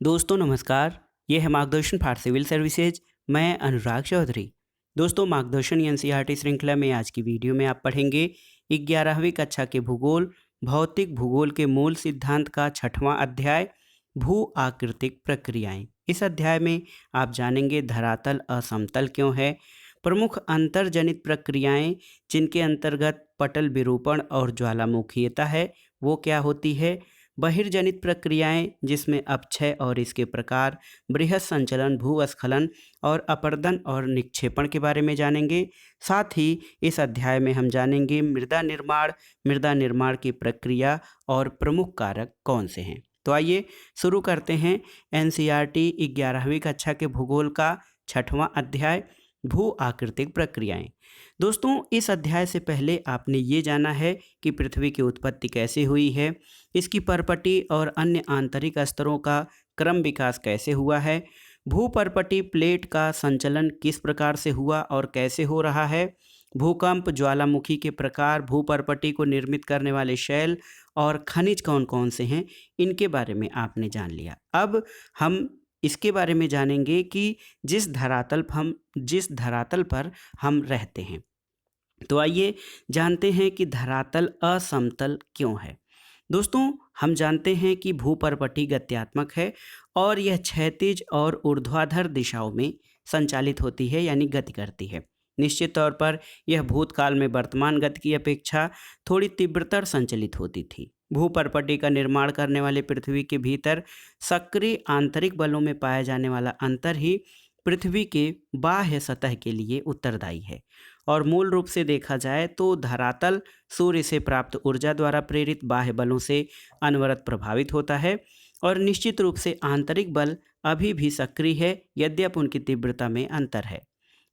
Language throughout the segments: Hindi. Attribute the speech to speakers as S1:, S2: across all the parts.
S1: दोस्तों नमस्कार। ये है मार्गदर्शन फॉर सिविल सर्विसेज। मैं अनुराग चौधरी। दोस्तों मार्गदर्शन एनसीईआरटी श्रृंखला में आज की वीडियो में आप पढ़ेंगे 11वीं कक्षा के भूगोल भौतिक भूगोल के मूल सिद्धांत का 6वां अध्याय भू आकृतिक प्रक्रियाएं। इस अध्याय में आप जानेंगे धरातल असमतल क्यों है, प्रमुख अंतर्जनित प्रक्रियाएं जिनके अंतर्गत पटल विरूपण और ज्वालामुखीयता है वो क्या होती है, बहिर्जनित प्रक्रियाएं जिसमें अपक्षय और इसके प्रकार, बृहद संचलन, भूस्खलन और अपर्दन और निक्षेपण के बारे में जानेंगे। साथ ही इस अध्याय में हम जानेंगे मृदा निर्माण की प्रक्रिया और प्रमुख कारक कौन से हैं। तो आइए शुरू करते हैं एनसीईआरटी 11वीं कक्षा के भूगोल का 6वां अध्याय भू आकृतिक प्रक्रियाएं। दोस्तों इस अध्याय से पहले आपने ये जाना है कि पृथ्वी की उत्पत्ति कैसे हुई है, इसकी परपटी और अन्य आंतरिक स्तरों का क्रम विकास कैसे हुआ है, भूपर्पटी प्लेट का संचलन किस प्रकार से हुआ और कैसे हो रहा है, भूकंप, ज्वालामुखी के प्रकार, भूपर्पटी को निर्मित करने वाले शैल और खनिज कौन कौन से हैं, इनके बारे में आपने जान लिया। अब हम इसके बारे में जानेंगे कि जिस धरातल पर हम रहते हैं। तो आइए जानते हैं कि धरातल असमतल क्यों है। दोस्तों हम जानते हैं कि भूपर्पटी गत्यात्मक है और यह क्षैतिज और ऊर्ध्वाधर दिशाओं में संचालित होती है यानी गति करती है। निश्चित तौर पर यह भूतकाल में वर्तमान गति की अपेक्षा थोड़ी तीव्रतर संचलित होती थी। भूपर्पटी का निर्माण करने वाले पृथ्वी के भीतर सक्रिय आंतरिक बलों में पाया जाने वाला अंतर ही पृथ्वी के बाह्य सतह के लिए उत्तरदायी है। और मूल रूप से देखा जाए तो धरातल सूर्य से प्राप्त ऊर्जा द्वारा प्रेरित बाह्य बलों से अनवरत प्रभावित होता है और निश्चित रूप से आंतरिक बल अभी भी सक्रिय है, यद्यपि उनकी तीव्रता में अंतर है।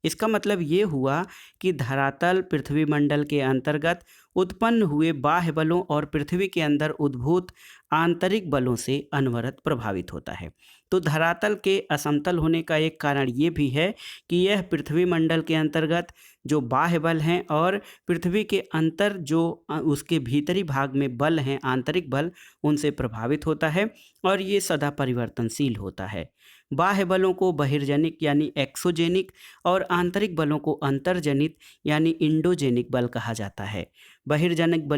S1: इसका मतलब ये हुआ कि धरातल पृथ्वी मंडल के अंतर्गत उत्पन्न हुए बाह्य बलों और पृथ्वी के अंदर उद्भूत आंतरिक बलों से अनवरत प्रभावित होता है। तो धरातल के असमतल होने का एक कारण ये भी है कि यह पृथ्वी मंडल के अंतर्गत जो बाह्य बल हैं और पृथ्वी के अंतर जो उसके भीतरी भाग में बल हैं, आंतरिक बल, उनसे प्रभावित होता है और ये सदा परिवर्तनशील होता है। बाह्य बलों को बहिर्जनिक यानी एक्सोजेनिक और आंतरिक बलों को अंतर्जनित यानी इंडोजेनिक बल कहा जाता है। बहिर्जनिक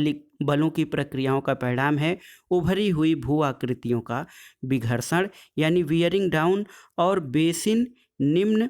S1: बलों की प्रक्रियाओं का परिणाम है उभरी हुई भू आकृतियों का विघर्षण यानी वियरिंग डाउन और बेसिन निम्न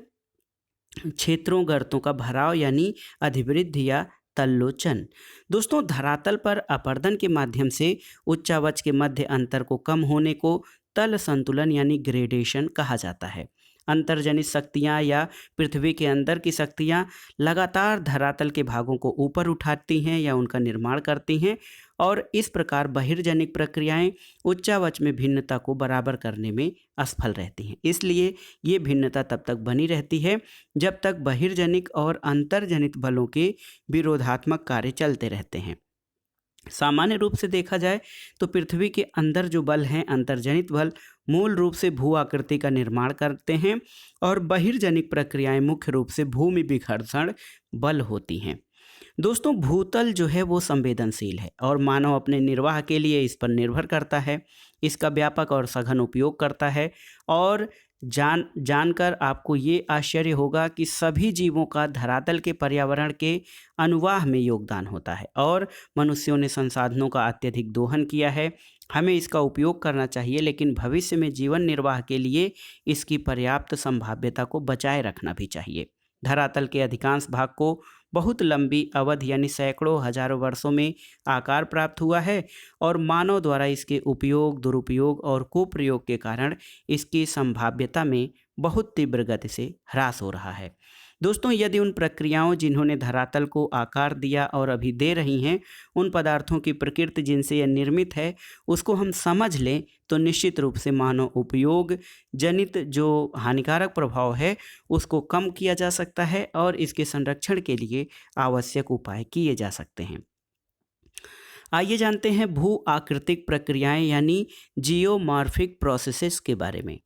S1: क्षेत्रों गर्तों का भराव यानी अधिवृद्धि या तल्लोचन। दोस्तों धरातल पर अपर्दन के माध्यम से उच्चावच के मध्य अंतर को कम होने को तल संतुलन यानी ग्रेडेशन कहा जाता है। अंतर्जनित शक्तियाँ या पृथ्वी के अंदर की शक्तियाँ लगातार धरातल के भागों को ऊपर उठाती हैं या उनका निर्माण करती हैं और इस प्रकार बहिर्जनिक प्रक्रियाएं उच्चावच में भिन्नता को बराबर करने में असफल रहती हैं। इसलिए ये भिन्नता तब तक बनी रहती है जब तक बहिर्जनिक और अंतर्जनित बलों के विरोधात्मक कार्य चलते रहते हैं। सामान्य रूप से देखा जाए तो पृथ्वी के अंदर जो बल हैं, अंतर्जनित बल, मूल रूप से भू आकृति का निर्माण करते हैं और बहिर्जनिक प्रक्रियाएं मुख्य रूप से भूमि विघर्षण बल होती हैं। दोस्तों भूतल जो है वो संवेदनशील है और मानव अपने निर्वाह के लिए इस पर निर्भर करता है, इसका व्यापक और सघन उपयोग करता है और जानकर आपको ये आश्चर्य होगा कि सभी जीवों का धरातल के पर्यावरण के अनुवाह में योगदान होता है और मनुष्यों ने संसाधनों का अत्यधिक दोहन किया है। हमें इसका उपयोग करना चाहिए लेकिन भविष्य में जीवन निर्वाह के लिए इसकी पर्याप्त संभाव्यता को बचाए रखना भी चाहिए। धरातल के अधिकांश भाग को बहुत लंबी अवधि यानी सैकड़ों हजारों वर्षों में आकार प्राप्त हुआ है और मानव द्वारा इसके उपयोग, दुरुपयोग और कुप्रयोग के कारण इसकी संभाव्यता में बहुत तीव्र गति से ह्रास हो रहा है। दोस्तों यदि उन प्रक्रियाओं जिन्होंने धरातल को आकार दिया और अभी दे रही हैं, उन पदार्थों की प्रकृति जिनसे यह निर्मित है, उसको हम समझ लें तो निश्चित रूप से मानव उपयोग जनित जो हानिकारक प्रभाव है उसको कम किया जा सकता है और इसके संरक्षण के लिए आवश्यक उपाय किए जा सकते हैं। आइए जानते हैं भू आकृतिक प्रक्रियाएं यानी जियोमॉर्फिक प्रोसेसेस के बारे में।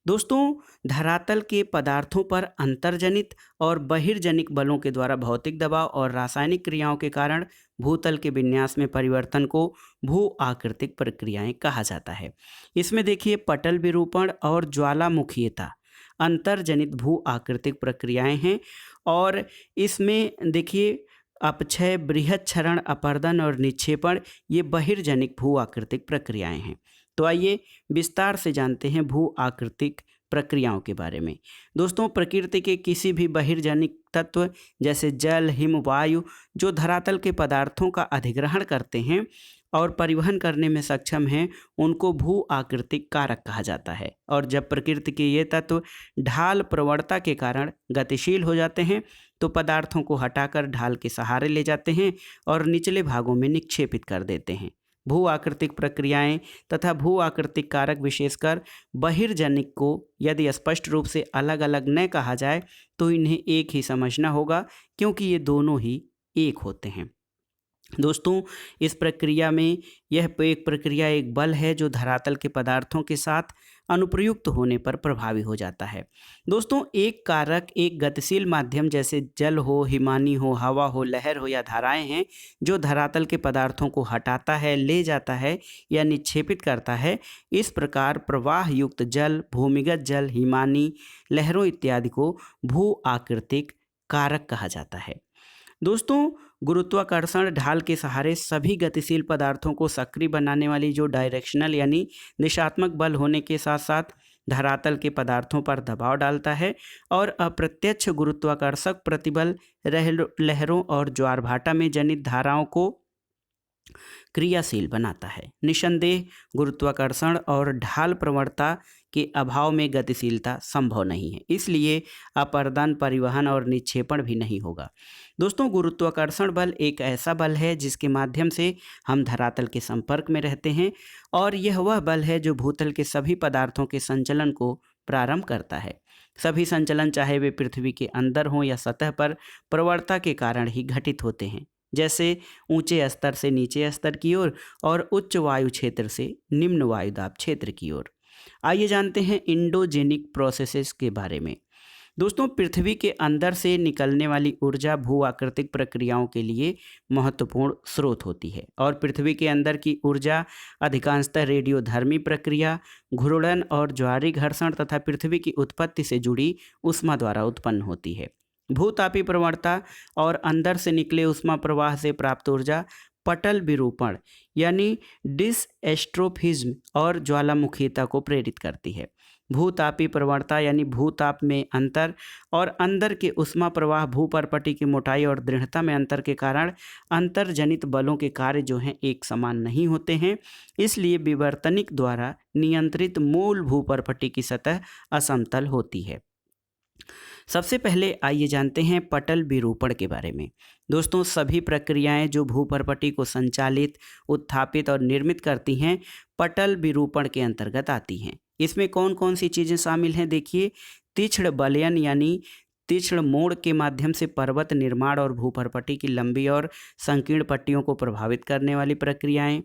S1: दोस्तों, धरातल के पदार्थों पर अंतर्जनित और बहिर्जनित बलों के द्वारा भौतिक दबाव और रासायनिक क्रियाओं के कारण भूतल के विन्यास में परिवर्तन को भू आकृतिक प्रक्रियाएं कहा जाता है। इसमें देखिए, पटल विरूपण और ज्वालामुखीयता अंतर्जनित भू आकृतिक प्रक्रियाएं हैं। और इसमें देखिए, अपक्षय, बृहत क्षरण, अपर्दन और निक्षेपण ये बहिर्जनिक भू आकृतिक प्रक्रियाएं हैं। तो आइए विस्तार से जानते हैं भू आकृतिक प्रक्रियाओं के बारे में। दोस्तों, प्रकृति के किसी भी बहिर्जनिक तत्व जैसे जल, हिम, वायु जो धरातल के पदार्थों का अधिग्रहण करते हैं और परिवहन करने में सक्षम हैं, उनको भू आकृतिक कारक कहा जाता है। और जब प्रकृति के ये तत्व ढाल प्रवणता के कारण गतिशील हो जाते हैं तो पदार्थों को हटाकर ढाल के सहारे ले जाते हैं और निचले भागों में निक्षेपित कर देते हैं। भू आकृतिक प्रक्रियाएं तथा भू आकृतिक कारक विशेषकर बहिर्जनिक को यदि स्पष्ट रूप से अलग अलग न कहा जाए तो इन्हें एक ही समझना होगा, क्योंकि ये दोनों ही एक होते हैं। दोस्तों, इस प्रक्रिया में यह एक प्रक्रिया एक बल है जो धरातल के पदार्थों के साथ अनुप्रयुक्त होने पर प्रभावी हो जाता है। दोस्तों, एक कारक एक गतिशील माध्यम जैसे जल हो, हिमानी हो, हवा हो, लहर हो या धाराएं हैं जो धरातल के पदार्थों को हटाता है, ले जाता है या निक्षेपित करता है। इस प्रकार प्रवाह युक्त जल, भूमिगत जल, हिमानी लहरों इत्यादि को भू आकृतिक कारक कहा जाता है। दोस्तों, गुरुत्वाकर्षण ढाल के सहारे सभी गतिशील पदार्थों को सक्रिय बनाने वाली जो डायरेक्शनल यानी दिशात्मक बल होने के साथ साथ धरातल के पदार्थों पर दबाव डालता है और अप्रत्यक्ष गुरुत्वाकर्षक प्रतिबल लहरों और ज्वारभाटा में जनित धाराओं को क्रियाशील बनाता है। निसंदेह गुरुत्वाकर्षण और ढाल प्रवणता के अभाव में गतिशीलता संभव नहीं है, इसलिए अपर्दन, परिवहन और निक्षेपण भी नहीं होगा। दोस्तों, गुरुत्वाकर्षण बल एक ऐसा बल है जिसके माध्यम से हम धरातल के संपर्क में रहते हैं और यह वह बल है जो भूतल के सभी पदार्थों के संचलन को प्रारंभ करता है। सभी संचलन, चाहे वे पृथ्वी के अंदर हों या सतह पर, प्रवणता के कारण ही घटित होते हैं, जैसे ऊंचे स्तर से नीचे स्तर की ओर और उच्च वायु क्षेत्र से निम्न वायुदाब क्षेत्र की ओर। आइए जानते हैं इंडोजेनिक प्रोसेसेस के बारे में। दोस्तों, पृथ्वी के अंदर से निकलने वाली ऊर्जा भू आकृतिक प्रक्रियाओं के लिए महत्वपूर्ण स्रोत होती है और पृथ्वी के अंदर की ऊर्जा अधिकांशतः रेडियोधर्मी प्रक्रिया, घूर्णन और ज्वारीय घर्षण तथा पृथ्वी की उत्पत्ति से जुड़ी ऊष्मा द्वारा उत्पन्न होती है। भूतापी प्रवणता और अंदर से निकले ऊष्मा प्रवाह से प्राप्त ऊर्जा पटल विरूपण यानी डिसएस्ट्रोफिज्म और ज्वालामुखीता को प्रेरित करती है। भूतापी प्रवणता यानी भूताप में अंतर और अंदर के ऊष्मा प्रवाह भूपर्पटी की मोटाई और दृढ़ता में अंतर के कारण अंतर्जनित बलों के कार्य जो हैं एक समान नहीं होते हैं, इसलिए विवर्तनिक द्वारा नियंत्रित मूल भूपर्पटी की सतह असमतल होती है। सबसे पहले आइए जानते हैं पटल विरूपण के बारे में। दोस्तों, सभी प्रक्रियाएं जो भूपर्पटी को संचालित, उत्थापित और निर्मित करती हैं पटल विरूपण के अंतर्गत आती हैं। इसमें कौन कौन सी चीज़ें शामिल हैं? देखिए, तीक्ष्ण बलयन यानी तीक्ष्ण मोड़ के माध्यम से पर्वत निर्माण और भूपर्पटी की लंबी और संकीर्ण पट्टियों को प्रभावित करने वाली प्रक्रियाएं।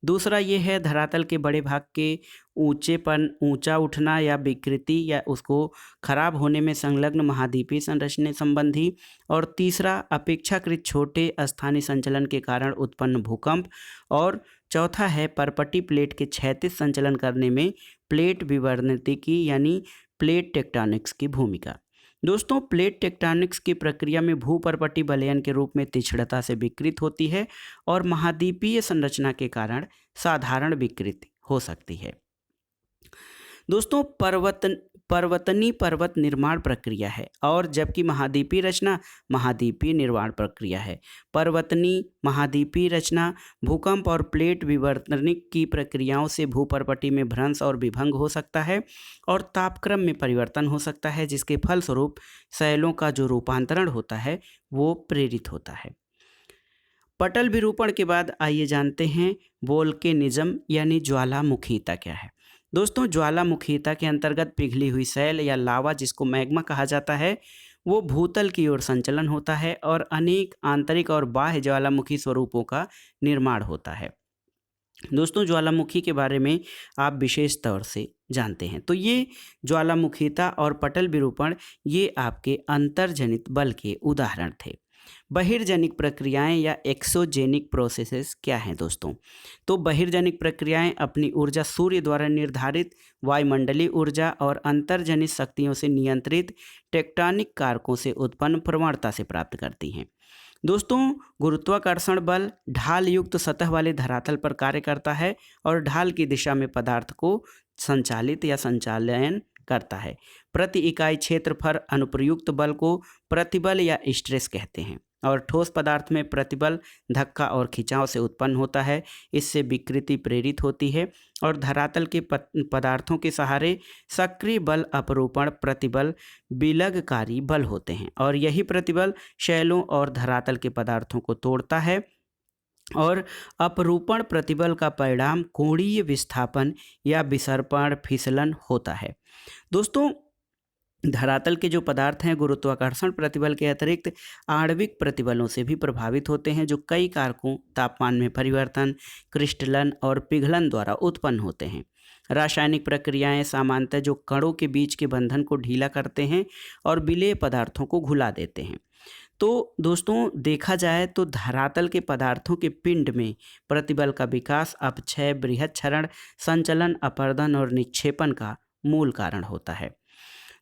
S1: दूसरा ये है धरातल के बड़े भाग के ऊंचा उठना या विकृति या उसको खराब होने में संलग्न महाद्वीपीय संरचना संबंधी। और तीसरा अपेक्षाकृत छोटे स्थानीय संचलन के कारण उत्पन्न भूकंप। और चौथा है पर्पटी प्लेट के क्षैतिज संचलन करने में प्लेट विवर्तनिकी यानी प्लेट टेक्टोनिक्स की भूमिका। दोस्तों, प्लेट टेक्टोनिक्स की प्रक्रिया में भूपर्पटी बलयन के रूप में तीक्ष्णता से विकृत होती है और महाद्वीपीय संरचना के कारण साधारण विकृति हो सकती है। दोस्तों, पर्वतनी पर्वत निर्माण प्रक्रिया है और जबकि महाद्वीपीय रचना महाद्वीपीय निर्माण प्रक्रिया है। पर्वतनी महाद्वीपीय रचना भूकंप और प्लेट विवर्तनिक की प्रक्रियाओं से भूपर्पटी में भ्रंश और विभंग हो सकता है और तापक्रम में परिवर्तन हो सकता है, जिसके फलस्वरूप शैलों का जो रूपांतरण होता है वो प्रेरित होता है। पटल विरूपण के बाद आइए जानते हैं वोल्केनिज्म यानी ज्वालामुखीता क्या है। दोस्तों, ज्वालामुखीता के अंतर्गत पिघली हुई शैल या लावा, जिसको मैग्मा कहा जाता है, वो भूतल की ओर संचलन होता है और अनेक आंतरिक और बाह्य ज्वालामुखी स्वरूपों का निर्माण होता है। दोस्तों, ज्वालामुखी के बारे में आप विशेष तौर से जानते हैं। तो ये ज्वालामुखीता और पटल विरूपण ये आपके अंतर्जनित बल के उदाहरण थे। बहिर्जनिक प्रक्रियाएं या एक्सोजेनिक प्रोसेसेस क्या हैं दोस्तों? तो बहिर्जनिक प्रक्रियाएं अपनी ऊर्जा सूर्य द्वारा निर्धारित वायुमंडलीय ऊर्जा और अंतर्जनित शक्तियों से नियंत्रित टेक्टोनिक कारकों से उत्पन्न प्रवणता से प्राप्त करती हैं। दोस्तों, गुरुत्वाकर्षण बल ढाल युक्त सतह वाले धरातल पर कार्य करता है और ढाल की दिशा में पदार्थ को संचालित या संचालन करता है। प्रति इकाई क्षेत्रफल अनुप्रयुक्त बल को प्रतिबल या स्ट्रेस कहते हैं और ठोस पदार्थ में प्रतिबल धक्का और खिंचाव से उत्पन्न होता है। इससे विकृति प्रेरित होती है और धरातल के पदार्थों के सहारे सक्रिय बल अपरूपण प्रतिबल विलगकारी बल होते हैं और यही प्रतिबल शैलों और धरातल के पदार्थों को तोड़ता है और अपरूपण प्रतिबल का परिणाम कोणीय विस्थापन या विसर्पण फिसलन होता है। दोस्तों, धरातल के जो पदार्थ हैं गुरुत्वाकर्षण प्रतिबल के अतिरिक्त आणविक प्रतिबलों से भी प्रभावित होते हैं, जो कई कारकों तापमान में परिवर्तन, क्रिस्टलन और पिघलन द्वारा उत्पन्न होते हैं। रासायनिक प्रक्रियाएं सामान्यतः जो कणों के बीच के बंधन को ढीला करते हैं और विलेय पदार्थों को घुला देते हैं। तो दोस्तों, देखा जाए तो धरातल के पदार्थों के पिंड में प्रतिबल का विकास अपक्षय, बृहत क्षरण, संचलन, अपर्दन और निक्षेपण का मूल कारण होता है।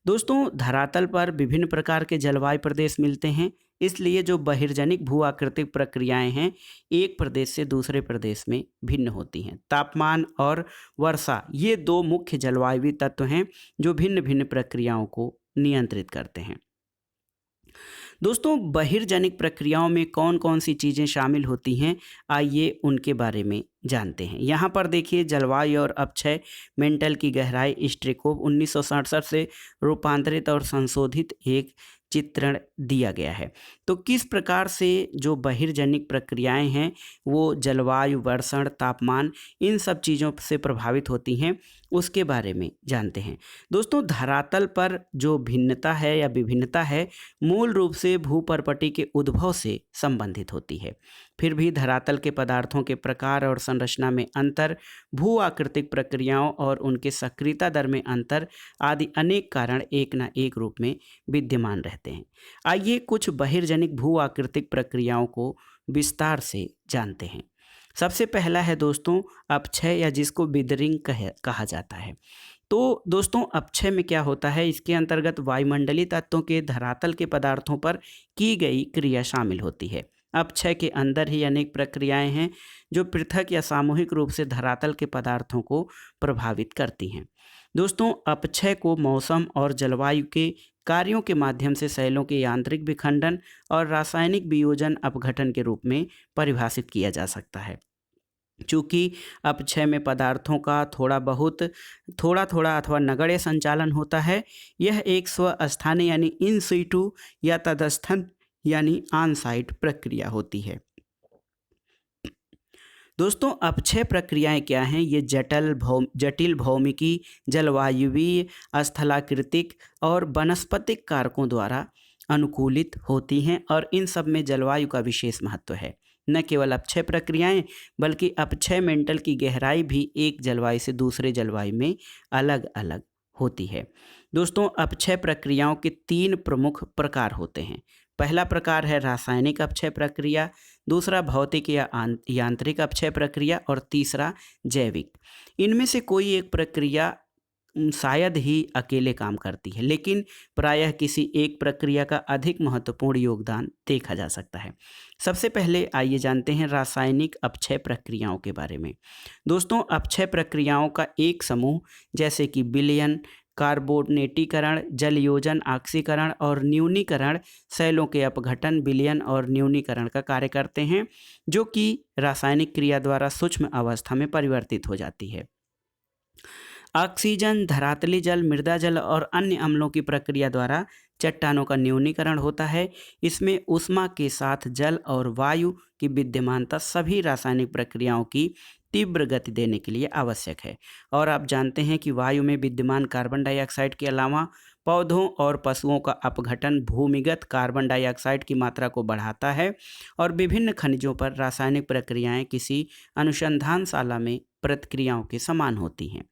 S1: दोस्तों, धरातल पर विभिन्न प्रकार के जलवायु प्रदेश मिलते हैं, इसलिए जो बहिर्जनिक भू आकृतिक प्रक्रियाएं हैं एक प्रदेश से दूसरे प्रदेश में भिन्न होती हैं। तापमान और वर्षा ये दो मुख्य जलवायु तत्व हैं जो भिन्न भिन्न प्रक्रियाओं को नियंत्रित करते हैं। दोस्तों, बहिर्जनिक प्रक्रियाओं में कौन कौन सी चीज़ें शामिल होती हैं, आइए उनके बारे में जानते हैं। यहाँ पर देखिए, जलवायु और अपक्षय मेंटल की गहराई स्ट्रेकोव 1967 से रूपांतरित और संशोधित एक चित्रण दिया गया है। तो किस प्रकार से जो बहिर्जनिक प्रक्रियाएं हैं वो जलवायु, वर्षण, तापमान इन सब चीज़ों से प्रभावित होती हैं उसके बारे में जानते हैं। दोस्तों, धरातल पर जो भिन्नता है या विभिन्नता है मूल रूप से भूपर्पटी के उद्भव से संबंधित होती है। फिर भी धरातल के पदार्थों के प्रकार और संरचना में अंतर, भू आकृतिक प्रक्रियाओं और उनके सक्रियता दर में अंतर आदि अनेक कारण एक न एक रूप में विद्यमान रहते हैं। आइए कुछ बहिर्जनिक भू आकृतिक प्रक्रियाओं को विस्तार से जानते हैं। सबसे पहला है दोस्तों अपक्षय, या जिसको विदरिंग कहा जाता है। तो दोस्तों, अपक्षय में क्या होता है, इसके अंतर्गत वायुमंडलीय तत्वों के धरातल के पदार्थों पर की गई क्रिया शामिल होती है। अपक्षय के अंदर ही अनेक प्रक्रियाएं हैं जो पृथक या सामूहिक रूप से धरातल के पदार्थों को प्रभावित करती हैं। दोस्तों, अपक्षय को मौसम और जलवायु के कार्यों के माध्यम से शैलों के यांत्रिक विखंडन और रासायनिक वियोजन अपघटन के रूप में परिभाषित किया जा सकता है। चूँकि अपक्षय में पदार्थों का थोड़ा थोड़ा अथवा नगण्य संचालन होता है, यह एक स्वस्थानीय यानी इन सीटू या तदस्थन यानी ऑन साइट प्रक्रिया होती है। दोस्तों, अपक्षय प्रक्रियाएं क्या हैं? ये जटिल भौमिकी, जलवायुवीय, स्थलाकृतिक और वनस्पतिक कारकों द्वारा अनुकूलित होती हैं और इन सब में जलवायु का विशेष महत्व है। न केवल अपक्षय प्रक्रियाएं बल्कि अपक्षय मेंटल की गहराई भी एक जलवायु से दूसरे जलवायु में अलग अलग होती है। दोस्तों, अपक्षय प्रक्रियाओं के 3 प्रमुख प्रकार होते हैं। पहला प्रकार है रासायनिक अपक्षय प्रक्रिया, दूसरा भौतिक या यांत्रिक अपक्षय प्रक्रिया और तीसरा जैविक। इनमें से कोई एक प्रक्रिया शायद ही अकेले काम करती है, लेकिन प्रायः किसी एक प्रक्रिया का अधिक महत्वपूर्ण योगदान देखा जा सकता है। सबसे पहले आइए जानते हैं रासायनिक अपक्षय प्रक्रियाओं के बारे में। दोस्तों, अपक्षय प्रक्रियाओं का एक समूह जैसे कि विलयन, कार्बोनेटीकरण, जलयोजन, ऑक्सीकरण और न्यूनीकरण शैलों के अपघटन, विलयन और न्यूनीकरण का कार्य करते हैं, जो कि रासायनिक क्रिया द्वारा सूक्ष्म अवस्था में परिवर्तित हो जाती है। ऑक्सीजन, धरातली जल, मृदा जल और अन्य अम्लों की प्रक्रिया द्वारा चट्टानों का न्यूनीकरण होता है। इसमें ऊष्मा के साथ जल और वायु की विद्यमानता सभी रासायनिक प्रक्रियाओं की तीव्र गति देने के लिए आवश्यक है। और आप जानते हैं कि वायु में विद्यमान कार्बन डाइऑक्साइड के अलावा पौधों और पशुओं का अपघटन भूमिगत कार्बन डाइऑक्साइड की मात्रा को बढ़ाता है और विभिन्न खनिजों पर रासायनिक प्रक्रियाएं किसी अनुसंधानशाला में प्रतिक्रियाओं के समान होती हैं।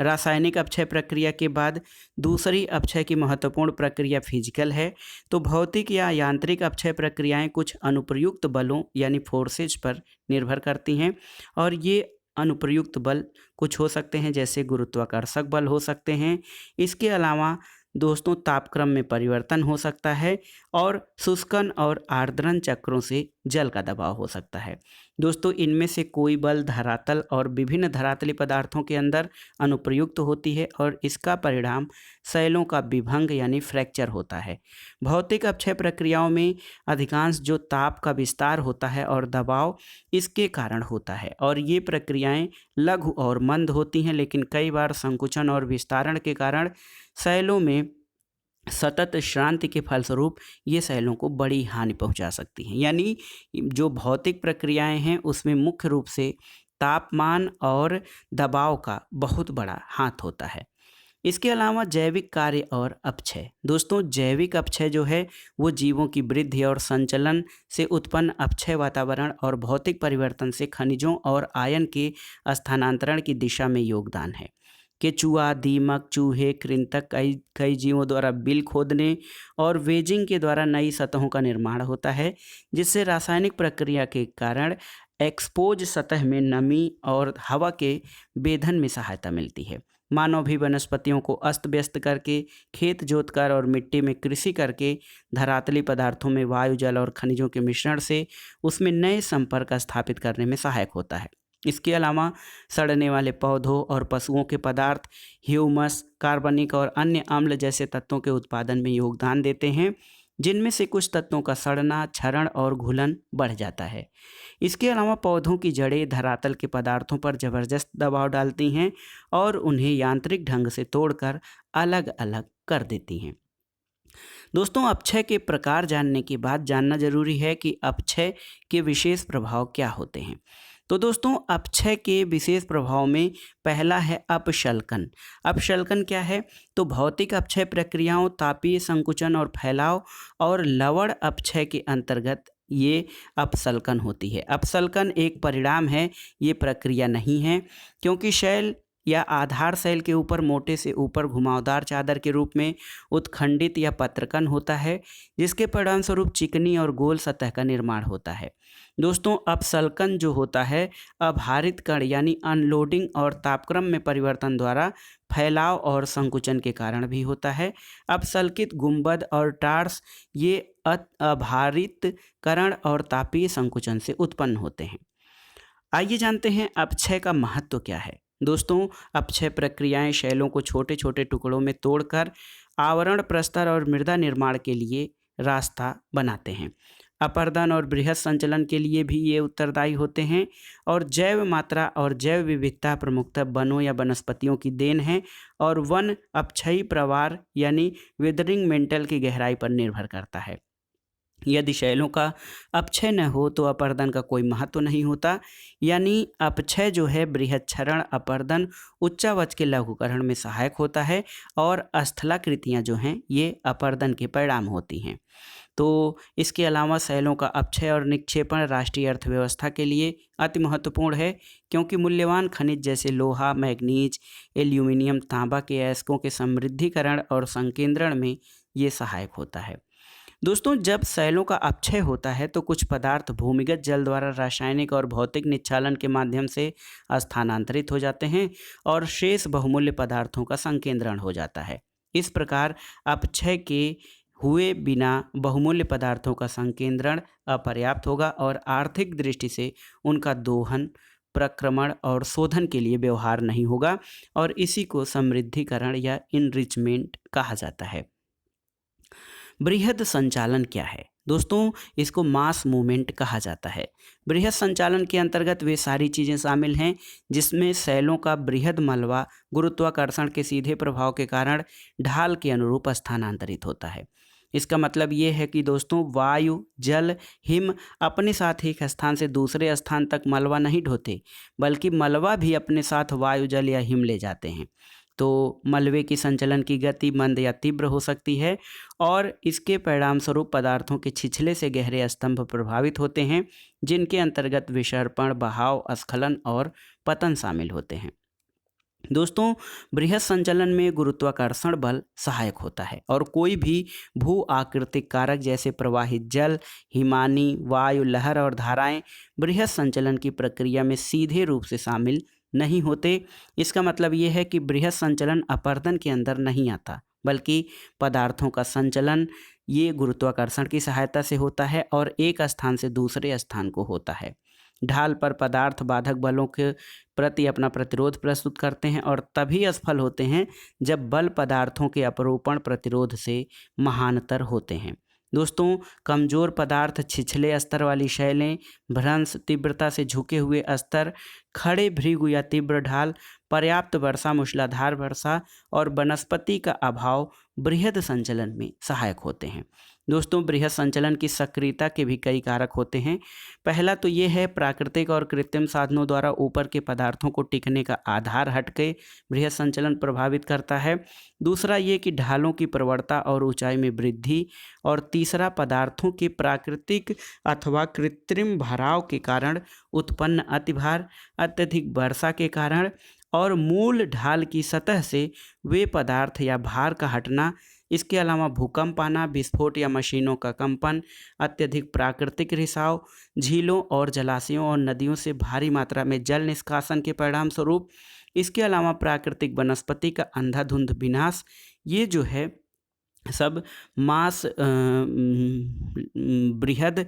S1: रासायनिक अपक्षय प्रक्रिया के बाद दूसरी अपक्षय की महत्वपूर्ण प्रक्रिया फिजिकल है। तो भौतिक या यांत्रिक अपक्षय प्रक्रियाएं कुछ अनुप्रयुक्त बलों यानी फोर्सेज पर निर्भर करती हैं, और ये अनुप्रयुक्त बल कुछ हो सकते हैं जैसे गुरुत्वाकर्षक बल हो सकते हैं। इसके अलावा दोस्तों तापक्रम में परिवर्तन हो सकता है, और शुष्कन और आर्द्रन चक्रों से जल का दबाव हो सकता है। दोस्तों इनमें से कोई बल धरातल और विभिन्न धरातली पदार्थों के अंदर अनुप्रयुक्त होती है, और इसका परिणाम शैलों का विभंग यानी फ्रैक्चर होता है। भौतिक अपक्षय प्रक्रियाओं में अधिकांश जो ताप का विस्तार होता है और दबाव इसके कारण होता है, और ये प्रक्रियाएं लघु और मंद होती हैं, लेकिन कई बार संकुचन और विस्तारण के कारण शैलों में सतत श्रांति के फलस्वरूप ये शैलों को बड़ी हानि पहुंचा सकती हैं। यानी जो भौतिक प्रक्रियाएं हैं उसमें मुख्य रूप से तापमान और दबाव का बहुत बड़ा हाथ होता है। इसके अलावा जैविक कार्य और अपक्षय। दोस्तों जैविक अपक्षय जो है वो जीवों की वृद्धि और संचलन से उत्पन्न अपक्षय वातावरण और भौतिक परिवर्तन से खनिजों और आयन के स्थानांतरण की दिशा में योगदान है। केचुआ, दीमक, चूहे, कृंतक कई जीवों द्वारा बिल खोदने और वेजिंग के द्वारा नई सतहों का निर्माण होता है, जिससे रासायनिक प्रक्रिया के कारण एक्सपोज सतह में नमी और हवा के बेधन में सहायता मिलती है। मानव भी वनस्पतियों को अस्त व्यस्त करके, खेत जोतकर और मिट्टी में कृषि करके धरातली पदार्थों में वायु, जल और खनिजों के मिश्रण से उसमें नए संपर्क स्थापित करने में सहायक होता है। इसके अलावा सड़ने वाले पौधों और पशुओं के पदार्थ ह्यूमस, कार्बनिक और अन्य अम्ल जैसे तत्वों के उत्पादन में योगदान देते हैं, जिनमें से कुछ तत्वों का सड़ना, क्षरण और घुलन बढ़ जाता है। इसके अलावा पौधों की जड़ें धरातल के पदार्थों पर जबरदस्त दबाव डालती हैं और उन्हें यांत्रिक ढंग से तोड़कर अलग अलग कर देती हैं। दोस्तों अपक्षय के प्रकार जानने के बाद जानना जरूरी है कि अपक्षय के विशेष प्रभाव क्या होते हैं। तो दोस्तों अपक्षय के विशेष प्रभाव में पहला है अपशल्कन। अपशल्कन क्या है? तो भौतिक अपक्षय प्रक्रियाओं, तापीय संकुचन और फैलाव और लवण अपक्षय के अंतर्गत ये अपसल्कन होती है। अपसल्कन एक परिणाम है, ये प्रक्रिया नहीं है, क्योंकि शैल या आधार शैल के ऊपर मोटे से ऊपर घुमावदार चादर के रूप में उत्खंडित या पत्रकन होता है, जिसके परिणामस्वरूप चिकनी और गोल सतह का निर्माण होता है। दोस्तों अपसल्कन जो होता है अभारित कण यानी अनलोडिंग और तापक्रम में परिवर्तन द्वारा फैलाव और संकुचन के कारण भी होता है। अपसल्कित गुंबद और टार्स ये अभारित कण और तापीय संकुचन से उत्पन्न होते हैं। आइए जानते हैं अपक्षय का महत्व क्या है। दोस्तों अपक्षय प्रक्रियाएं शैलों को छोटे छोटे टुकड़ों में तोड़कर आवरण, प्रस्तर और मृदा निर्माण के लिए रास्ता बनाते हैं। अपर्दन और बृहद संचलन के लिए भी ये उत्तरदायी होते हैं, और जैव मात्रा और जैव विविधता प्रमुखतः वनों या वनस्पतियों की देन है, और वन अपक्षयी प्रवार यानी विदरिंग मेंटल की गहराई पर निर्भर करता है। यदि शैलों का अपक्षय न हो तो अपर्दन का कोई महत्व नहीं होता। यानी अपक्षय जो है बृहद क्षरण, अपर्दन, उच्चावच के लघुकरण में सहायक होता है, और स्थलाकृतियाँ जो हैं ये अपर्दन के परिणाम होती हैं। तो इसके अलावा शैलों का अपक्षय और निक्षेपण राष्ट्रीय अर्थव्यवस्था के लिए अति महत्वपूर्ण है, क्योंकि मूल्यवान खनिज जैसे लोहा, मैग्नीज, एल्यूमिनियम, तांबा के अयस्कों के समृद्धिकरण और संकेंद्रण में ये सहायक होता है। दोस्तों जब शैलों का अपक्षय होता है तो कुछ पदार्थ भूमिगत जल द्वारा रासायनिक और भौतिक निच्छालन के माध्यम से स्थानांतरित हो जाते हैं, और शेष बहुमूल्य पदार्थों का संकेंद्रण हो जाता है। इस प्रकार अपक्षय के हुए बिना बहुमूल्य पदार्थों का संकेंद्रण अपर्याप्त होगा, और आर्थिक दृष्टि से उनका दोहन, प्रक्रमण और शोधन के लिए व्यवहार नहीं होगा, और इसी को समृद्धिकरण या इनरिचमेंट कहा जाता है। बृहद संचालन क्या है? दोस्तों इसको मास मूवमेंट कहा जाता है। बृहद संचालन के अंतर्गत वे सारी चीज़ें शामिल हैं जिसमें शैलों का बृहद मलबा गुरुत्वाकर्षण के सीधे प्रभाव के कारण ढाल के अनुरूप स्थानांतरित होता है। इसका मतलब ये है कि दोस्तों वायु, जल, हिम अपने साथ एक स्थान से दूसरे स्थान तक मलबा नहीं ढोते, बल्कि मलबा भी अपने साथ वायु, जल या हिम ले जाते हैं। तो मलबे की संचलन की गति मंद या तीव्र हो सकती है, और इसके परिणाम स्वरूप पदार्थों के छिछले से गहरे स्तंभ प्रभावित होते हैं, जिनके अंतर्गत विसर्पण, बहाव, स्खलन और पतन शामिल होते हैं। दोस्तों, बृहद संचलन में गुरुत्वाकर्षण बल सहायक होता है और कोई भी भू आकृतिक कारक जैसे प्रवाहित जल, हिमानी, वायु, लहर और धाराएं बृहद संचलन की प्रक्रिया में सीधे रूप से शामिल नहीं होते। इसका मतलब ये है कि बृहद संचलन अपरदन के अंदर नहीं आता, बल्कि पदार्थों का संचलन ये गुरुत्वाकर्षण की सहायता से होता है और एक स्थान से दूसरे स्थान को होता है। ढाल पर पदार्थ बाधक बलों के प्रति अपना प्रतिरोध प्रस्तुत करते हैं और तभी असफल होते हैं जब बल पदार्थों के अपरूपण प्रतिरोध से महानतर होते हैं। दोस्तों, कमजोर पदार्थ, छिछले स्तर वाली शैलें, भ्रंश, तीव्रता से झुके हुए स्तर, खड़े भृगु या तीव्र ढाल, पर्याप्त वर्षा, मूसलाधार वर्षा और वनस्पति का अभाव बृहद संचलन में सहायक होते हैं। दोस्तों, बृहद संचलन की सक्रियता के भी कई कारक होते हैं। पहला तो ये है प्राकृतिक और कृत्रिम साधनों द्वारा ऊपर के पदार्थों को टिकने का आधार हटके बृहद संचलन प्रभावित करता है। दूसरा ये कि ढालों की प्रवणता और ऊंचाई में वृद्धि। और तीसरा पदार्थों के प्राकृतिक अथवा कृत्रिम भराव के कारण उत्पन्न अतिभार, अत्यधिक वर्षा के कारण और मूल ढाल की सतह से वे पदार्थ या भार का हटना। इसके अलावा भूकंप आना, विस्फोट या मशीनों का कंपन, अत्यधिक प्राकृतिक रिसाव, झीलों और जलाशयों और नदियों से भारी मात्रा में जल निष्कासन के परिणाम स्वरूप। इसके अलावा प्राकृतिक वनस्पति का अंधाधुंध विनाश, ये जो है सब मास बृहद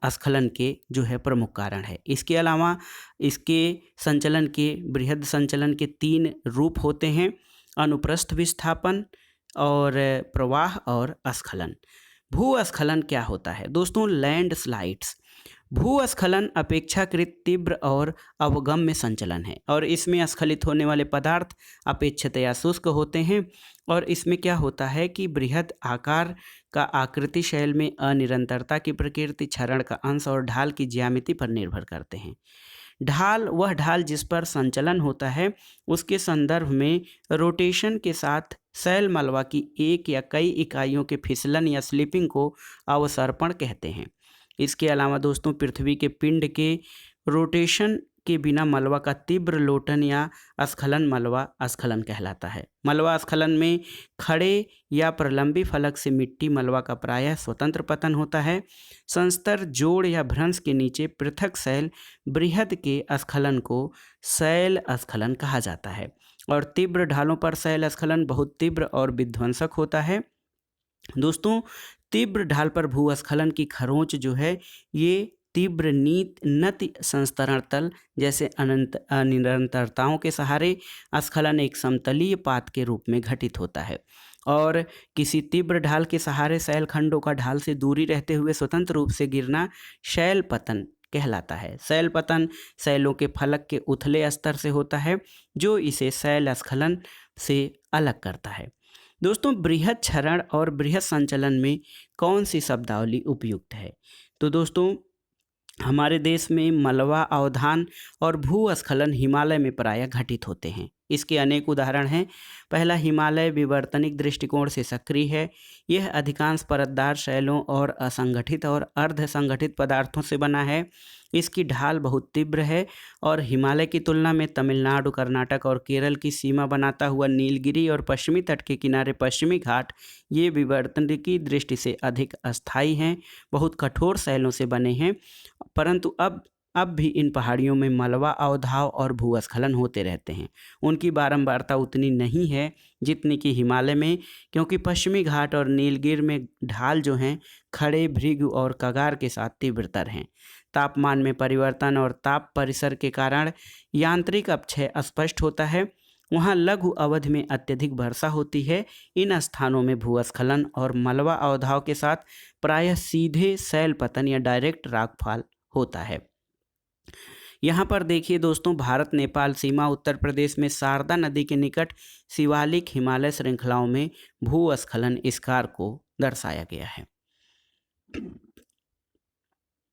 S1: स्खलन के जो है प्रमुख कारण है। इसके अलावा इसके संचलन के बृहद संचलन के 3 रूप होते हैं: अनुप्रस्थ विस्थापन और प्रवाह और स्खलन। भूस्खलन क्या होता है? दोस्तों, लैंड स्लाइड्स भूस्खलन अपेक्षाकृत तीव्र और अवगम्य संचलन है और इसमें स्खलित होने वाले पदार्थ अपेक्षाकृत शुष्क होते हैं। और इसमें क्या होता है कि बृहद आकार का आकृति शैल में अनिरंतरता की प्रकृति, क्षरण का अंश और ढाल की ज्यामिति पर निर्भर करते हैं। ढाल वह ढाल जिस पर संचलन होता है, उसके संदर्भ में रोटेशन के साथ शैल मलबा की एक या कई इकाइयों के फिसलन या स्लिपिंग को अवसर्पण कहते हैं। इसके अलावा दोस्तों, पृथ्वी के पिंड के रोटेशन के बिना मलबा का तीव्र लोटन या स्खलन मलबा स्खलन कहलाता है। मलबा स्खलन में खड़े या प्रलंबी फलक से मिट्टी मलबा का प्रायः स्वतंत्र पतन होता है। संस्तर, जोड़ या भ्रंश के नीचे पृथक शैल बृहद के स्खलन को शैल स्खलन कहा जाता है। और तीव्र ढालों पर शैल स्खलन बहुत तीव्र और विध्वंसक होता है। दोस्तों, तीव्र ढाल पर भूस्खलन की खरोंच जो है ये तीव्र नति संस्तरण तल जैसे अनिरंतरताओं के सहारे स्खलन एक समतलीय पात के रूप में घटित होता है। और किसी तीव्र ढाल के सहारे शैल खंडों का ढाल से दूरी रहते हुए स्वतंत्र रूप से गिरना शैल पतन कहलाता है। शैल पतन शैलों के फलक के उथले स्तर से होता है, जो इसे शैल स्खलन से अलग करता है। दोस्तों, बृहद क्षरण और बृहद संचलन में कौन सी शब्दावली उपयुक्त है? तो दोस्तों, हमारे देश में मलबा अवधान और भूस्खलन हिमालय में प्रायः घटित होते हैं। इसके अनेक उदाहरण हैं। पहला, हिमालय विवर्तनिक दृष्टिकोण से सक्रिय है। यह अधिकांश परतदार शैलों और असंगठित और अर्ध संगठित पदार्थों से बना है। इसकी ढाल बहुत तीव्र है और हिमालय की तुलना में तमिलनाडु, कर्नाटक और केरल की सीमा बनाता हुआ नीलगिरी और पश्चिमी तट के किनारे पश्चिमी घाट ये विवर्तनिकी दृष्टि से अधिक अस्थायी हैं, बहुत कठोर शैलों से बने हैं। परंतु अब भी इन पहाड़ियों में मलबा अवधाव और भूस्खलन होते रहते हैं। उनकी बारंबारता उतनी नहीं है जितनी कि हिमालय में, क्योंकि पश्चिमी घाट और नीलगिरी में ढाल जो हैं खड़े, भृगु और कगार के साथ तीव्रतर हैं। तापमान में परिवर्तन और ताप परिसर के कारण यांत्रिक अपक्षय स्पष्ट होता है। वहाँ लघु अवधि में अत्यधिक वर्षा होती है। इन स्थानों में भूस्खलन और मलबा अवधाव के साथ प्रायः सीधे शैल पतन या डायरेक्ट रागफॉल होता है। यहाँ पर देखिए दोस्तों, भारत नेपाल सीमा उत्तर प्रदेश में शारदा नदी के निकट शिवालिक हिमालय श्रृंखलाओं में भूस्खलन स्कार को दर्शाया गया है।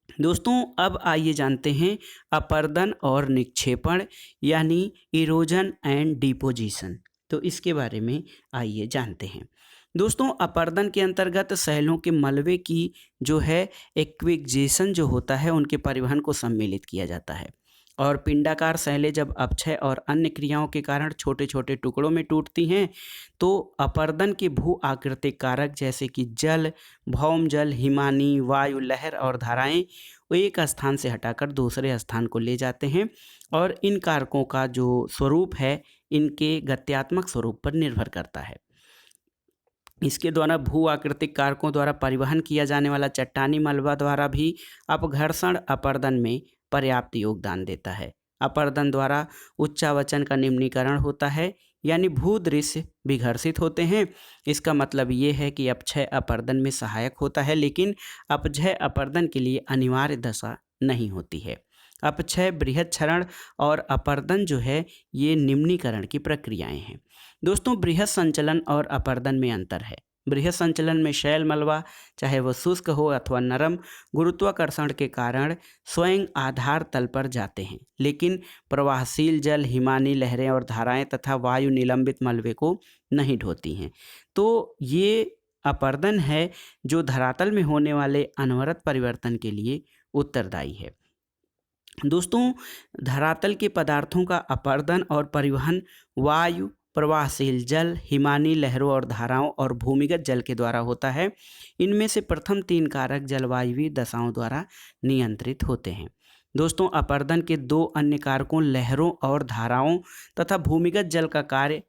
S1: दोस्तों, अब आइए जानते हैं अपर्दन और निक्षेपण यानी इरोजन एंड डिपोजिशन। तो इसके बारे में आइए जानते हैं। दोस्तों, अपर्दन के अंतर्गत शैलों के मलबे की जो है एक्विजेशन जो होता है उनके परिवहन को सम्मिलित किया जाता है। और पिंडाकार शैलें जब अपक्षय और अन्य क्रियाओं के कारण छोटे छोटे टुकड़ों में टूटती हैं तो अपरदन के भू आकृतिक कारक जैसे कि जल, भौम जल, हिमानी, वायु, लहर और धाराएं वो एक स्थान से हटाकर दूसरे स्थान को ले जाते हैं और इन कारकों का जो स्वरूप है इनके गत्यात्मक स्वरूप पर निर्भर करता है। इसके द्वारा भू आकृतिक कारकों द्वारा परिवहन किया जाने वाला चट्टानी मलबा द्वारा भी अपघर्षण अपरदन में पर्याप्त योगदान देता है। अपरदन द्वारा उच्चावचन का निम्नीकरण होता है यानी भू दृश्य विघर्षित होते हैं। इसका मतलब ये है कि अपक्षय अपरदन में सहायक होता है लेकिन अपक्षय अपरदन के लिए अनिवार्य दशा नहीं होती है। अपक्षय, बृहत क्षरण और अपरदन जो है ये निम्नीकरण की प्रक्रियाएं हैं। दोस्तों, बृहत संचलन और अपरदन में अंतर है। बृहत संचलन में शैल मलबा चाहे वह शुष्क हो अथवा नरम गुरुत्वाकर्षण के कारण स्वयं आधार तल पर जाते हैं, लेकिन प्रवाहशील जल, हिमानी लहरें और धाराएं तथा वायु निलंबित मलबे को नहीं ढोती हैं। तो ये अपरदन है जो धरातल में होने वाले अनवरत परिवर्तन के लिए उत्तरदायी है। दोस्तों, धरातल के पदार्थों का अपरदन और परिवहन वायु, प्रवाहशील जल, हिमानी लहरों और धाराओं और भूमिगत जल के द्वारा होता है। इनमें से प्रथम 3 कारक जलवायुवी दशाओं द्वारा नियंत्रित होते हैं। दोस्तों, अपरदन के 2 अन्य कारकों लहरों और धाराओं तथा भूमिगत जल का कार्य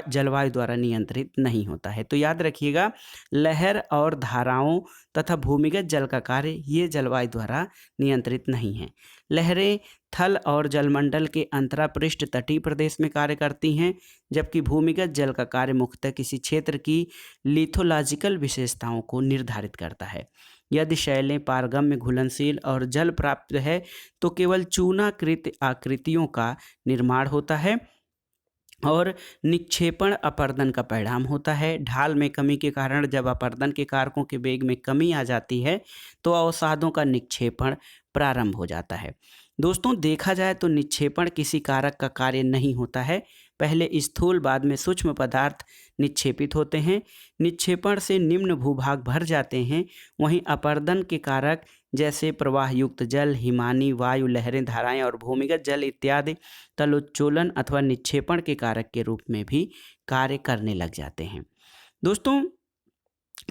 S1: जलवायु द्वारा नियंत्रित नहीं होता है। तो याद रखिएगा, लहर और धाराओं तथा भूमिगत जल का कार्य ये जलवायु द्वारा नियंत्रित नहीं है। लहरें थल और जलमंडल के अंतरापृष्ठ तटीय प्रदेश में कार्य करती हैं, जबकि भूमिगत जल का कार्य मुख्यतः किसी क्षेत्र की लिथोलॉजिकल विशेषताओं को निर्धारित करता है। यदि शैलें पारगम्य, घुलनशील और जल प्राप्त है तो केवल चूनाकृत आकृतियों का निर्माण होता है और निक्षेपण अपरदन का परिणाम होता है। ढाल में कमी के कारण जब अपरदन के कारकों के वेग में कमी आ जाती है तो अवसादों का निक्षेपण प्रारंभ हो जाता है। दोस्तों, देखा जाए तो निक्षेपण किसी कारक का कार्य नहीं होता है। पहले स्थूल बाद में सूक्ष्म पदार्थ निक्षेपित होते हैं। निक्षेपण से निम्न भूभाग भर जाते हैं। वहीं अपरदन के कारक जैसे प्रवाह युक्त जल, हिमानी वायु, लहरें, धाराएं और भूमिगत जल इत्यादि तलोच्चोलन अथवा निक्षेपण के कारक के रूप में भी कार्य करने लग जाते हैं। दोस्तों,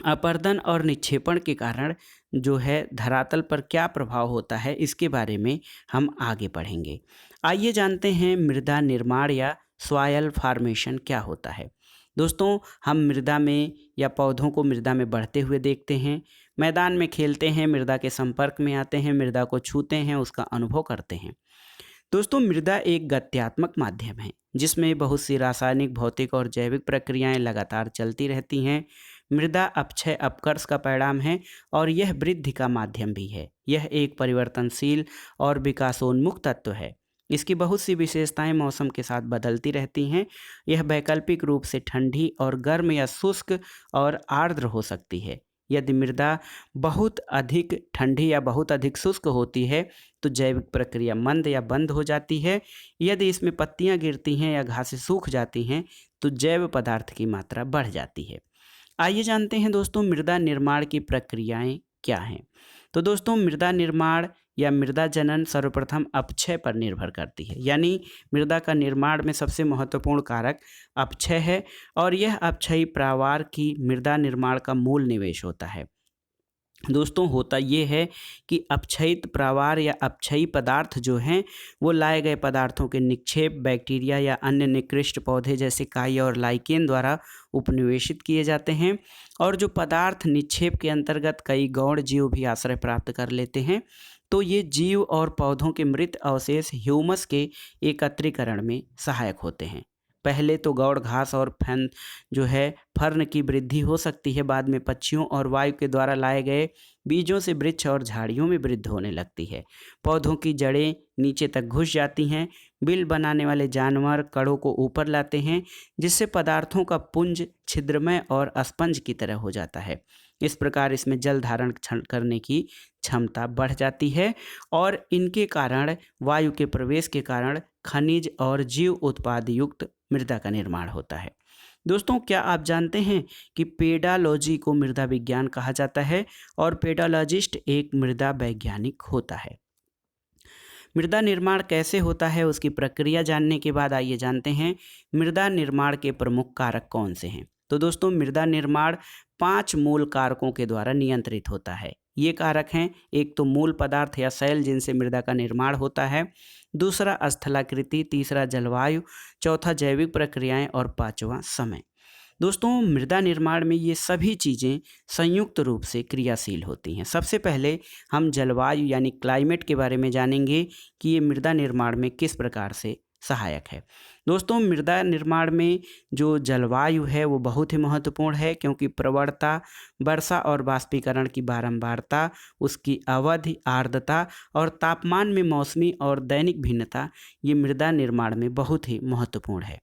S1: अपरदन और निक्षेपण के कारण जो है धरातल पर क्या प्रभाव होता है इसके बारे में हम आगे पढ़ेंगे। आइए जानते हैं मृदा निर्माण या सॉयल फॉर्मेशन क्या होता है। दोस्तों, हम मृदा में या पौधों को मृदा में बढ़ते हुए देखते हैं, मैदान में खेलते हैं, मृदा के संपर्क में आते हैं, मृदा को छूते हैं, उसका अनुभव करते हैं। दोस्तों, मृदा एक गत्यात्मक माध्यम है जिसमें बहुत सी रासायनिक, भौतिक और जैविक प्रक्रियाएं लगातार चलती रहती हैं। मृदा अपक्षय अपकर्ष का परिणाम है और यह वृद्धि का माध्यम भी है। यह एक परिवर्तनशील और विकासोन्मुख तत्व है। इसकी बहुत सी विशेषताएं मौसम के साथ बदलती रहती हैं। यह वैकल्पिक रूप से ठंडी और गर्म या शुष्क और आर्द्र हो सकती है। यदि मृदा बहुत अधिक ठंडी या बहुत अधिक शुष्क होती है तो जैविक प्रक्रिया मंद या बंद हो जाती है। यदि इसमें पत्तियां गिरती हैं या घासें सूख जाती हैं तो जैव पदार्थ की मात्रा बढ़ जाती है। आइए जानते हैं दोस्तों मृदा निर्माण की प्रक्रियाएं क्या हैं। तो दोस्तों, मृदा निर्माण या मृदा जनन सर्वप्रथम अपक्षय पर निर्भर करती है, यानी मृदा का निर्माण में सबसे महत्वपूर्ण कारक अपक्षय है और यह अपक्षयी प्रावार की मृदा निर्माण का मूल निवेश होता है। दोस्तों, होता ये है कि अपक्षयित प्रावार या अपक्षयी पदार्थ जो हैं वो लाए गए पदार्थों के निक्षेप बैक्टीरिया या अन्य निकृष्ट पौधे जैसे काई और लाइकेन द्वारा उपनिवेशित किए जाते हैं और जो पदार्थ निक्षेप के अंतर्गत कई गौण जीव भी आश्रय प्राप्त कर लेते हैं। तो ये जीव और पौधों के मृत अवशेष ह्यूमस के एकत्रीकरण में सहायक होते हैं। पहले तो गौड़ घास और फन जो है फर्न की वृद्धि हो सकती है, बाद में पक्षियों और वायु के द्वारा लाए गए बीजों से वृक्ष और झाड़ियों में वृद्धि होने लगती है। पौधों की जड़ें नीचे तक घुस जाती हैं। बिल बनाने वाले जानवर कड़ों को ऊपर लाते हैं जिससे पदार्थों का पुंज छिद्रमय और स्पंज की तरह हो जाता है। इस प्रकार इसमें जल धारण करने की क्षमता बढ़ जाती है और इनके कारण वायु के प्रवेश के कारण खनिज और जीव उत्पाद युक्त मृदा का निर्माण होता है। दोस्तों, क्या आप जानते हैं कि पेडालॉजी को मृदा विज्ञान कहा जाता है और पेडालॉजिस्ट एक मृदा वैज्ञानिक होता है। मृदा निर्माण कैसे होता है, उसकी प्रक्रिया जानने के बाद आइए जानते हैं मृदा निर्माण के प्रमुख कारक कौन से हैं। तो दोस्तों, मृदा निर्माण 5 मूल कारकों के द्वारा नियंत्रित होता है। ये कारक हैं, एक तो मूल पदार्थ या सेल जिनसे मृदा का निर्माण होता है, दूसरा स्थलाकृति, तीसरा जलवायु, चौथा जैविक प्रक्रियाएं और पांचवा समय। दोस्तों, मृदा निर्माण में ये सभी चीज़ें संयुक्त रूप से क्रियाशील होती हैं। सबसे पहले हम जलवायु यानी क्लाइमेट के बारे में जानेंगे कि ये मृदा निर्माण में किस प्रकार से सहायक है। दोस्तों, मृदा निर्माण में जो जलवायु है वो बहुत ही महत्वपूर्ण है, क्योंकि प्रवणता, वर्षा और बाष्पीकरण की बारंबारता, उसकी अवधि, आर्द्रता और तापमान में मौसमी और दैनिक भिन्नता ये मृदा निर्माण में बहुत ही महत्वपूर्ण है।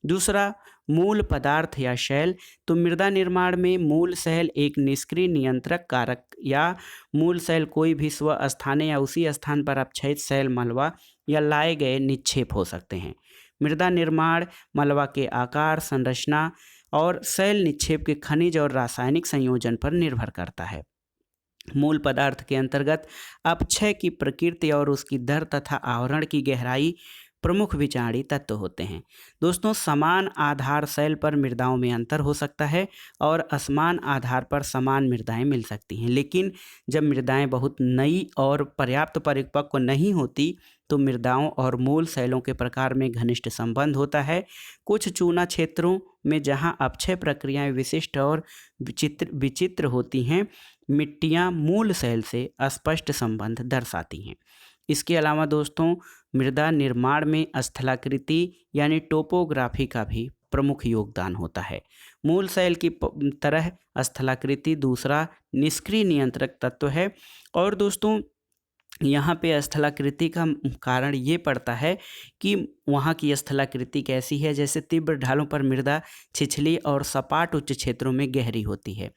S1: दूसरा, मूल पदार्थ या शैल। तो मृदा निर्माण में मूल शैल एक निष्क्रिय नियंत्रक कारक या मूल शैल कोई भी स्वस्थानीय या उसी स्थान पर अपक्षयित शैल, मलबा या लाए गए निक्षेप हो सकते हैं। मृदा निर्माण मलबा के आकार, संरचना और शैल निक्षेप के खनिज और रासायनिक संयोजन पर निर्भर करता है। मूल पदार्थ के अंतर्गत अपक्षय की प्रकृति और उसकी दर तथा आवरण की गहराई प्रमुख विचारी तत्व होते हैं। दोस्तों, समान आधार शैल पर मृदाओं में अंतर हो सकता है और असमान आधार पर समान मृदाएं मिल सकती हैं, लेकिन जब मृदाएं बहुत नई और पर्याप्त परिपक्व नहीं होती तो मृदाओं और मूल शैलों के प्रकार में घनिष्ठ संबंध होता है। कुछ चूना क्षेत्रों में जहां अपक्षय प्रक्रियाएं विशिष्ट और विचित्र होती हैं, मिट्टियां मूल शैल से स्पष्ट संबंध दर्शाती हैं। इसके अलावा दोस्तों, मृदा निर्माण में स्थलाकृति यानी टोपोग्राफी का भी प्रमुख योगदान होता है। मूल शैल की तरह स्थलाकृति दूसरा निष्क्रिय नियंत्रक तत्व है। और दोस्तों, यहाँ पे स्थलाकृति का कारण ये पड़ता है कि वहाँ की स्थलाकृति कैसी है। जैसे तीव्र ढालों पर मृदा छिछली और सपाट उच्च क्षेत्रों में गहरी होती है।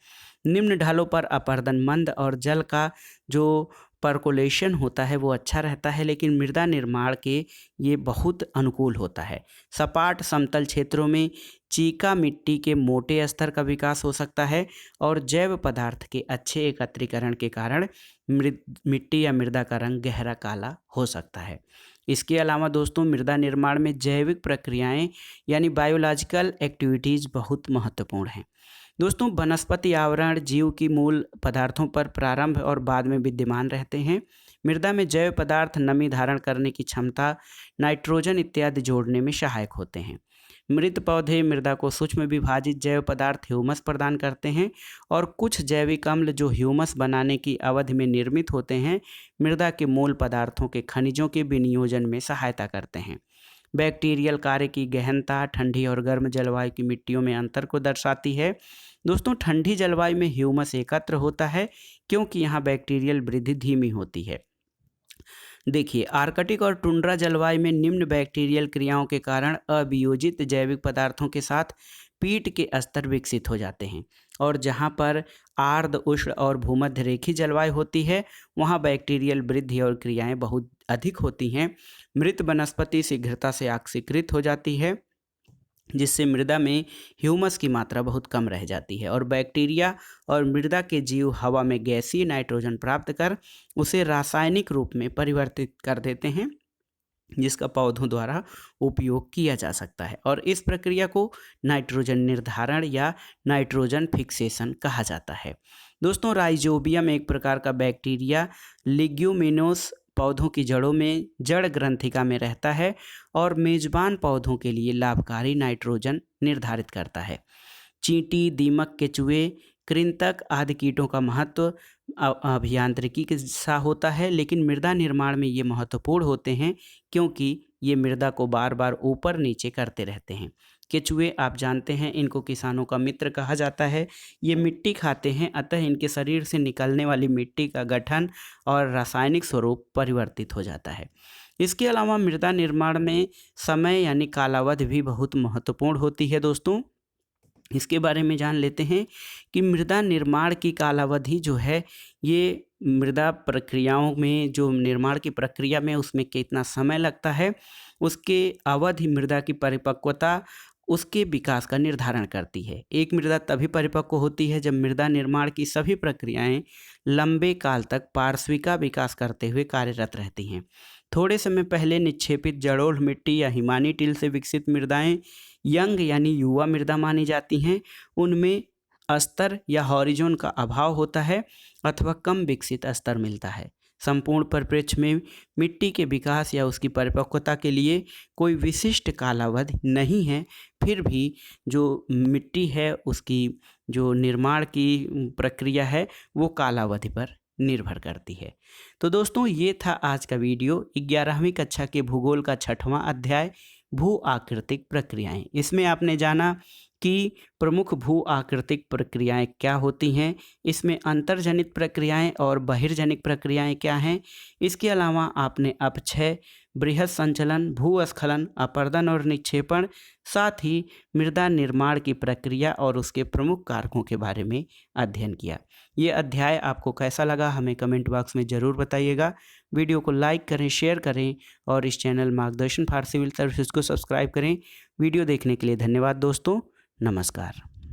S1: निम्न ढालों पर अपरदन मंद और जल का जो पर्कोलेशन होता है वो अच्छा रहता है, लेकिन मृदा निर्माण के ये बहुत अनुकूल होता है। सपाट समतल क्षेत्रों में चीका मिट्टी के मोटे स्तर का विकास हो सकता है और जैव पदार्थ के अच्छे एकत्रीकरण के कारण मिट्टी या मृदा का रंग गहरा काला हो सकता है। इसके अलावा दोस्तों, मृदा निर्माण में जैविक प्रक्रियाएं यानी बायोलॉजिकल एक्टिविटीज़ बहुत महत्वपूर्ण हैं। दोस्तों, वनस्पति आवरण जीव की मूल पदार्थों पर प्रारंभ और बाद में विद्यमान रहते हैं। मृदा में जैव पदार्थ नमी धारण करने की क्षमता, नाइट्रोजन इत्यादि जोड़ने में सहायक होते हैं। मृत पौधे मृदा को सूक्ष्म विभाजित जैव पदार्थ ह्यूमस प्रदान करते हैं और कुछ जैविक अम्ल जो ह्यूमस बनाने की अवधि में निर्मित होते हैं, मृदा के मूल पदार्थों के खनिजों के विनियोजन में सहायता करते हैं। बैक्टीरियल कार्य की गहनता ठंडी और गर्म जलवायु की मिट्टियों में अंतर को दर्शाती है। दोस्तों, ठंडी जलवायु में ह्यूमस एकत्र होता है क्योंकि यहाँ बैक्टीरियल वृद्धि धीमी होती है। देखिए, आर्कटिक और टुंड्रा जलवायु में निम्न बैक्टीरियल क्रियाओं के कारण अभियोजित जैविक पदार्थों के साथ पीट के स्तर विकसित हो जाते हैं। और जहाँ पर आर्द्र, उष्ण और भूमध्य रेखीय जलवायु होती है वहाँ बैक्टीरियल वृद्धि और क्रियाएं बहुत अधिक होती हैं। मृत वनस्पति शीघ्रता से ऑक्सीकृत हो जाती है, जिससे मृदा में ह्यूमस की मात्रा बहुत कम रह जाती है और बैक्टीरिया और मृदा के जीव हवा में गैसीय नाइट्रोजन प्राप्त कर उसे रासायनिक रूप में परिवर्तित कर देते हैं, जिसका पौधों द्वारा उपयोग किया जा सकता है। और इस प्रक्रिया को नाइट्रोजन निर्धारण या नाइट्रोजन फिक्सेशन कहा जाता है। दोस्तों, राइजोबियम एक प्रकार का बैक्टीरिया लिग्यूमिनोस पौधों की जड़ों में जड़ ग्रंथिका में रहता है और मेजबान पौधों के लिए लाभकारी नाइट्रोजन निर्धारित करता है। चींटी, दीमक, केचुए, कृंतक आदि कीटों का महत्व अभियांत्रिकी के सा होता है, लेकिन मृदा निर्माण में ये महत्वपूर्ण होते हैं क्योंकि ये मृदा को बार बार ऊपर नीचे करते रहते हैं। केचुए आप जानते हैं, इनको किसानों का मित्र कहा जाता है। ये मिट्टी खाते हैं, अतः इनके शरीर से निकलने वाली मिट्टी का गठन और रासायनिक स्वरूप परिवर्तित हो जाता है। इसके अलावा मृदा निर्माण में समय यानी कालावधि भी बहुत महत्वपूर्ण होती है। दोस्तों, इसके बारे में जान लेते हैं कि मृदा निर्माण की कालावधि जो है ये मृदा प्रक्रियाओं में जो निर्माण की प्रक्रिया में उसमें कितना समय लगता है, उसके अवधि मृदा की परिपक्वता उसके विकास का निर्धारण करती है। एक मृदा तभी परिपक्व होती है जब मृदा निर्माण की सभी प्रक्रियाएं लंबे काल तक पार्श्विका विकास करते हुए कार्यरत रहती हैं। थोड़े समय पहले निक्षेपित जड़ोढ़ मिट्टी या हिमानी टिल से विकसित मृदाएं यंग यानी युवा मृदा मानी जाती हैं। उनमें अस्तर या हॉरिजॉन का अभाव होता है अथवा कम विकसित स्तर मिलता है। संपूर्ण परिप्रेक्ष्य में मिट्टी के विकास या उसकी परिपक्वता के लिए कोई विशिष्ट कालावधि नहीं है, फिर भी जो मिट्टी है उसकी जो निर्माण की प्रक्रिया है वो कालावधि पर निर्भर करती है। तो दोस्तों ये था आज का वीडियो 11वीं कक्षा के भूगोल का 6वां अध्याय भू आकृतिक प्रक्रियाएं। इसमें आपने जाना कि प्रमुख भू आकृतिक प्रक्रियाएं क्या होती हैं, इसमें अंतर्जनित प्रक्रियाएं और बहिर्जनित प्रक्रियाएं क्या हैं। इसके अलावा आपने अपक्षय, बृहद संचलन, भूस्खलन, अपर्दन और निक्षेपण, साथ ही मृदा निर्माण की प्रक्रिया और उसके प्रमुख कारकों के बारे में अध्ययन किया। ये अध्याय आपको कैसा लगा हमें कमेंट बॉक्स में ज़रूर बताइएगा। वीडियो को लाइक करें, शेयर करें और इस चैनल मार्गदर्शन फॉर सिविल सर्विसेज को सब्सक्राइब करें। वीडियो देखने के लिए धन्यवाद दोस्तों। नमस्कार।